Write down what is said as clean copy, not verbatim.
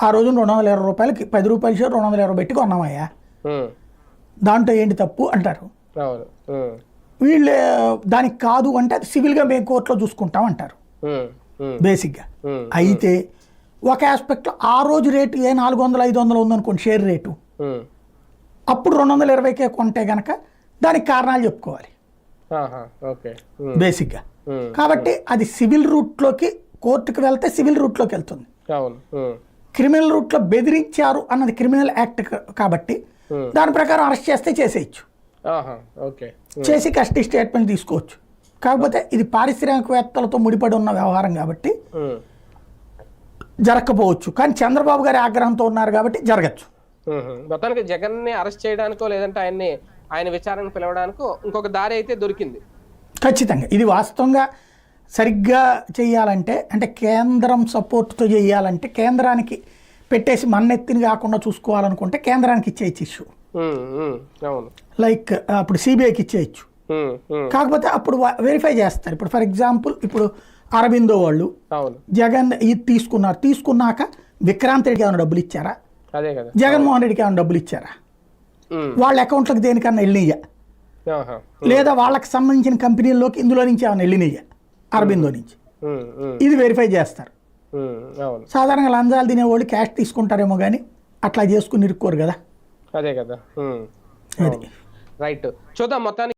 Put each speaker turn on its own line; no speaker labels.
ఆ రోజు 220 రూపాయలకి 10 రూపాయల షేర్ 220 పెట్టి కొన్నామయ్యా, దాంట్లో ఏంటి తప్పు అంటారు. వీళ్ళు దానికి కాదు అంటే అది సివిల్గా మేము కోర్టులో చూసుకుంటాం అంటారు బేసిక్గా. అయితే ఒక ఆస్పెక్ట్లో ఆ రోజు రేటు 400 500 ఉందనుకోండి షేర్ రేటు, అప్పుడు 220కే కొంటే గనక దానికి కారణాలు చెప్పుకోవాలి బేసిక్గా. కాబట్టి అది సివిల్ రూట్లోకి కోర్టుకు వెళ్తే సివిల్ రూట్లోకి వెళ్తుంది. క్రిమినల్ రూట్లో బెదిరించారు అన్నది క్రిమినల్ యాక్ట్ కాబట్టి దాని ప్రకారం అరెస్ట్ చేస్తే చేసేయచ్చు, చేసి కస్టడీ స్టేట్మెంట్ తీసుకోవచ్చు. కాకపోతే ఇది పారిశ్రామికవేత్తలతో ముడిపడి ఉన్న వ్యవహారం కాబట్టి జరగకపోవచ్చు, కానీ చంద్రబాబు గారి ఆగ్రహంతో ఉన్నారు కాబట్టి జరగచ్చు.
మొత్తానికి జగన్ ని అరెస్ట్ చేయడానికో లేదంటే ఆయన విచారణకు పిలవడానికో ఇంకొక దారి అయితే దొరికింది
ఖచ్చితంగా. ఇది వాస్తవంగా సరిగ్గా చేయాలంటే, అంటే కేంద్రం సపోర్ట్తో చేయాలంటే, కేంద్రానికి పెట్టేసి మన్నెత్తిని కాకుండా చూసుకోవాలనుకుంటే కేంద్రానికి ఇచ్చేయచ్చు ఇష్యూ, లైక్ అప్పుడు సిబిఐకి ఇచ్చేయచ్చు. కాకపోతే అప్పుడు వెరిఫై చేస్తారు. ఇప్పుడు ఫర్ ఎగ్జాంపుల్ ఇప్పుడు అరబిందో వాళ్ళు జగన్ ఇది తీసుకున్నాక విక్రాంత్ రెడ్డికి ఏమైనా డబ్బులు ఇచ్చారా, జగన్మోహన్ రెడ్డికి ఏమైనా డబ్బులు ఇచ్చారా, వాళ్ళ అకౌంట్లకు దేనికన్నా వెళ్ళినయ్యా, లేదా వాళ్ళకి సంబంధించిన కంపెనీల్లోకి ఇందులో నుంచి ఏమైనా వెళ్ళినయ్యా అరబిందో నుంచి, ఇది వెరిఫై చేస్తారు. సాధారణంగా లంచాలు తినేవాళ్ళు క్యాష్ తీసుకుంటారేమో కానీ అట్లా చేసుకుని ఇరుక్కోరు కదా.
అదే కదా, రైట్. చూద్దాం మొత్తానికి.